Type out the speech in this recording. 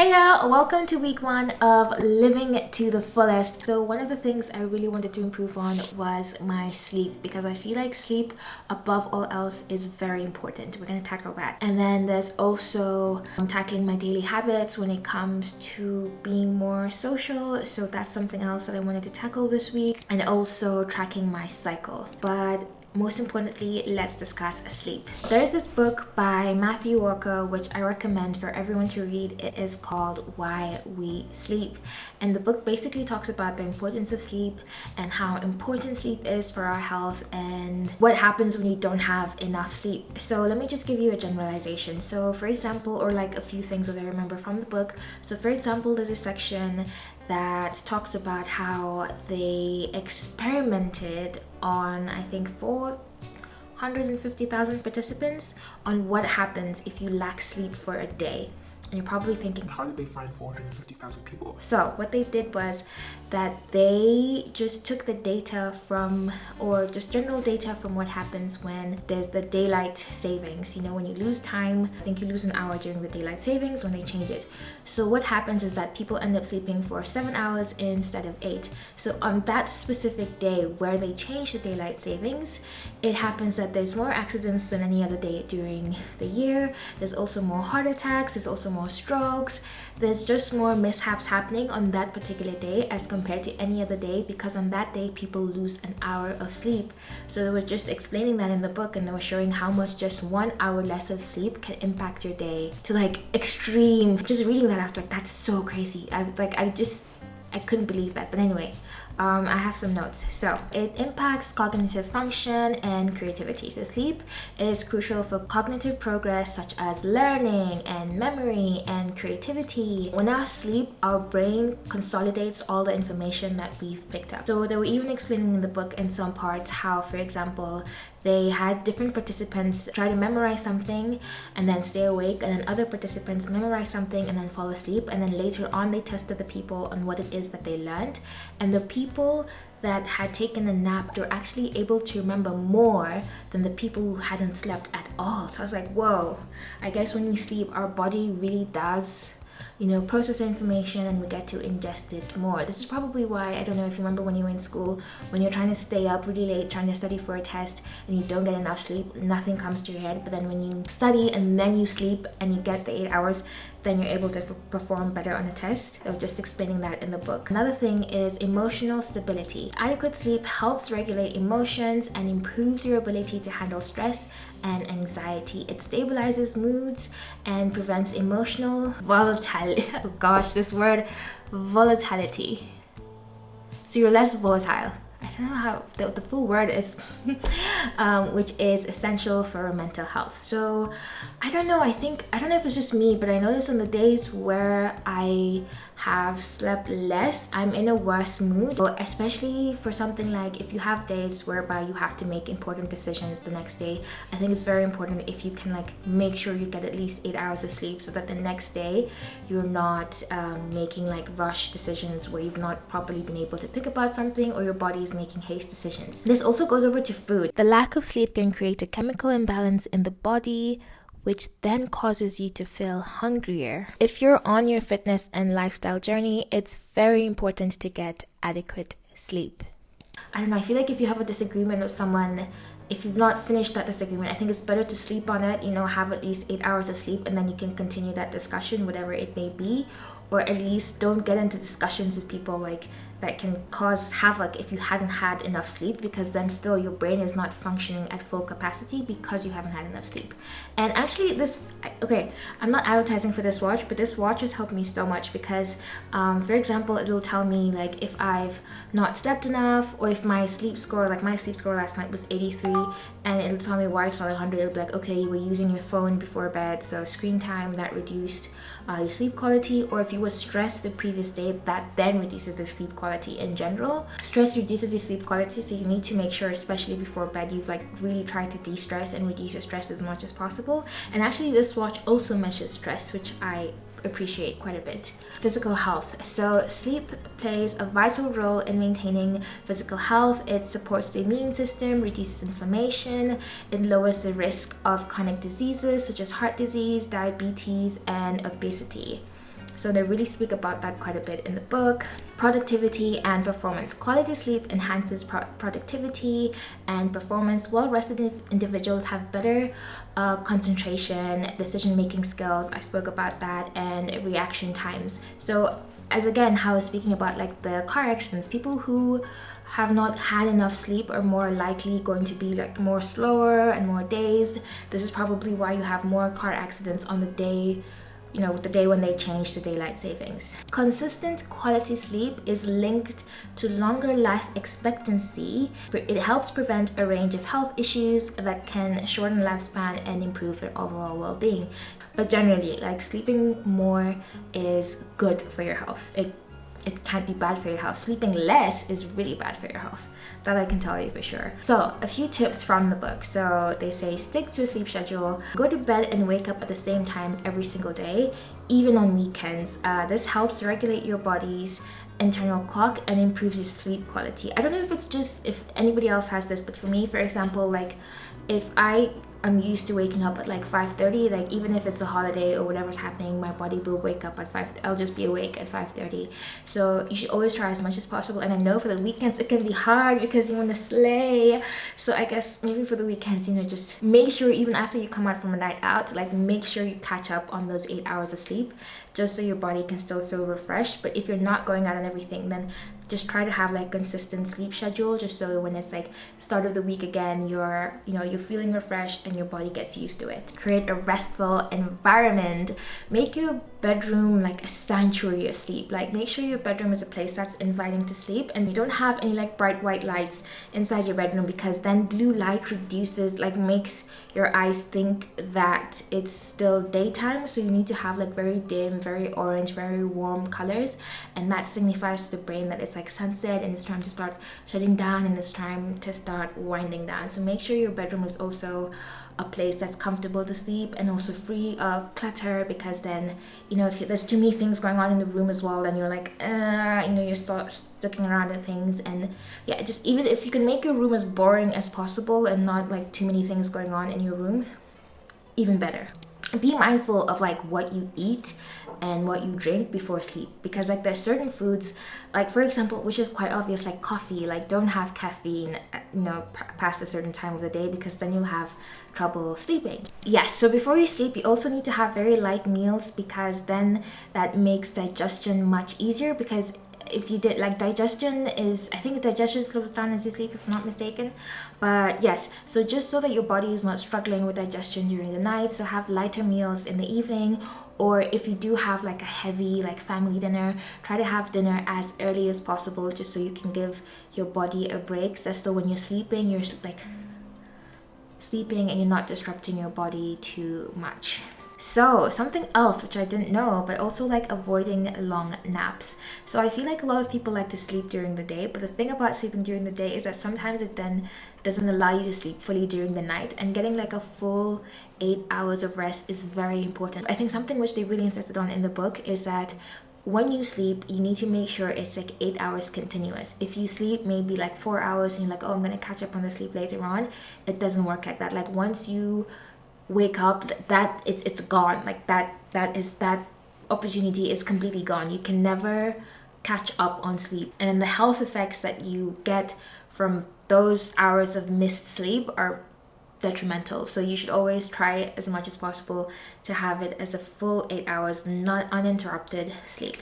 Hey y'all, welcome to week 1 of living to the fullest. So one of the things I really wanted to improve on was my sleep, because I feel like sleep above all else is very important. We're going to tackle that. And then there's also tackling my daily habits when it comes to being more social. So that's something else that I wanted to tackle this week, and also tracking my cycle. But most importantly, let's discuss sleep. There's this book by Matthew Walker which I recommend for everyone to read. It is called Why We Sleep, and the book basically talks about the importance of sleep and how important sleep is for our health and what happens when you don't have enough sleep. So let me just give you a generalization. So for example, or like a few things that I remember from the book. So for example, there's a section that talks about how they experimented on, I think, 450,000 participants on what happens if you lack sleep for a day. And you're probably thinking, how did they find 450,000 people? So what they did was that they just took the data from, or just general data from what happens when there's the daylight savings. You know, when you lose time, I think you lose an hour during the daylight savings when they change it. So what happens is that people end up sleeping for 7 hours instead of 8. So on that specific day where they change the daylight savings, it happens that there's more accidents than any other day during the year. There's also more heart attacks, there's also more strokes. There's just more mishaps happening on that particular day as compared to any other day, because on that day people lose an hour of sleep. So they were just explaining that in the book, and they were showing how much just 1 hour less of sleep can impact your day to like extreme. Just reading that, I was like, that's so crazy. I couldn't believe that. But anyway, I have some notes. So it impacts cognitive function and creativity. So sleep is crucial for cognitive progress such as learning and memory and creativity. When our sleep, our brain consolidates all the information that we've picked up. So they were even explaining in the book in some parts how, for example, they had different participants try to memorize something and then stay awake, and then other participants memorize something and then fall asleep, and then later on they tested the people on what it is that they learned, and the people that had taken a nap, they're actually able to remember more than the people who hadn't slept at all. So I was like, whoa, I guess when we sleep, our body really does, you know, process information, and we get to ingest it more. This is probably why, I don't know if you remember when you were in school, when you're trying to stay up really late trying to study for a test and you don't get enough sleep, nothing comes to your head. But then when you study and then you sleep and you get the 8 hours, then you're able to perform better on a test. I was just explaining that in the book. Another thing is emotional stability. Adequate sleep helps regulate emotions and improves your ability to handle stress and anxiety. It stabilizes moods and prevents emotional volatility. Oh gosh, this word, volatility. So you're less volatile. I don't know how the full word is, which is essential for mental health. So I don't know if it's just me, but I notice on the days where I have slept less, I'm in a worse mood. So especially for something like if you have days whereby you have to make important decisions the next day, I think it's very important if you can like make sure you get at least 8 hours of sleep, so that the next day you're not making like rush decisions where you've not properly been able to think about something, or your body is making haste decisions. This also goes over to food. The lack of sleep can create a chemical imbalance in the body, which then causes you to feel hungrier. If you're on your fitness and lifestyle journey, it's very important to get adequate sleep. I don't know, I feel like if you have a disagreement with someone, if you've not finished that disagreement, I think it's better to sleep on it, you know, have at least 8 hours of sleep, and then you can continue that discussion, whatever it may be. Or at least don't get into discussions with people like that can cause havoc if you hadn't had enough sleep, because then still your brain is not functioning at full capacity because you haven't had enough sleep. And actually I'm not advertising for this watch, but this watch has helped me so much, because for example, it'll tell me like if I've not slept enough, or if my sleep score last night was 83, and it'll tell me why it's not 100. It'll be like, okay, you were using your phone before bed, so screen time, that reduced your sleep quality. Or if you were stressed the previous day, that then reduces the sleep quality in general. Stress reduces your sleep quality, so you need to make sure, especially before bed, you've like really tried to de-stress and reduce your stress as much as possible. And actually this watch also measures stress, which I appreciate quite a bit. Physical health. So sleep plays a vital role in maintaining physical health. It supports the immune system, reduces inflammation, it lowers the risk of chronic diseases such as heart disease, diabetes, and obesity. So they really speak about that quite a bit in the book. Productivity and performance. Quality sleep enhances productivity and performance. Well-rested individuals have better concentration, decision-making skills, I spoke about that, and reaction times. So as again, how I was speaking about like the car accidents, people who have not had enough sleep are more likely going to be like more slower and more dazed. This is probably why you have more car accidents on the day, you know, the day when they change the daylight savings. Consistent quality sleep is linked to longer life expectancy. It helps prevent a range of health issues that can shorten lifespan and improve their overall well-being. But generally, like, sleeping more is good for your health. It can't be bad for your health. Sleeping less is really bad for your health. That I can tell you for sure. So a few tips from the book. So they say stick to a sleep schedule, go to bed and wake up at the same time every single day, even on weekends. This helps regulate your body's internal clock and improves your sleep quality. I don't know if it's just if anybody else has this, but for me, for example, like if I'm used to waking up at like 5:30, like even if it's a holiday or whatever's happening, my body will wake up at 5, I'll just be awake at 5:30. So you should always try as much as possible. And I know for the weekends it can be hard because you want to slay. So I guess maybe for the weekends, you know, just make sure even after you come out from a night out, like make sure you catch up on those 8 hours of sleep just so your body can still feel refreshed. But if you're not going out and everything, then just try to have like consistent sleep schedule, just so when it's like start of the week again, you're feeling refreshed and your body gets used to it. Create a restful environment. Make your bedroom like a sanctuary of sleep. Like make sure your bedroom is a place that's inviting to sleep, and you don't have any like bright white lights inside your bedroom, because then blue light reduces, like makes your eyes think that it's still daytime. So you need to have like very dim, very orange, very warm colors, and that signifies to the brain that it's like sunset and it's time to start shutting down and it's time to start winding down. So make sure your bedroom is also a place that's comfortable to sleep and also free of clutter, because then, you know, if there's too many things going on in the room as well, then you're like, you know, you start looking around at things. And yeah, just even if you can make your room as boring as possible and not like too many things going on in your room, even better. Be mindful of like what you eat and what you drink before sleep, because like there's certain foods, like for example, which is quite obvious, like coffee, like don't have caffeine, you know, past a certain time of the day, because then you'll have trouble sleeping. Yes, so before you sleep, you also need to have very light meals, because then that makes digestion much easier. Because if you did like digestion slows down as you sleep, if I'm not mistaken. But yes, so just so that your body is not struggling with digestion during the night, so have lighter meals in the evening. Or if you do have like a heavy like family dinner, try to have dinner as early as possible, just so you can give your body a break, just so when you're sleeping and you're not disrupting your body too much. So something else which I didn't know, but also like avoiding long naps. So I feel like a lot of people like to sleep during the day, but the thing about sleeping during the day is that sometimes it then doesn't allow you to sleep fully during the night, and getting like a full 8 hours of rest is very important. I think something which they really insisted on in the book is that when you sleep, you need to make sure it's like 8 hours continuous. If you sleep maybe like 4 hours and you're like, oh, I'm gonna catch up on the sleep later on, it doesn't work like that. Like once you wake up, that it's gone. Like that opportunity is completely gone. You can never catch up on sleep, and then the health effects that you get from those hours of missed sleep are detrimental. So you should always try as much as possible to have it as a full 8 hours, not uninterrupted sleep.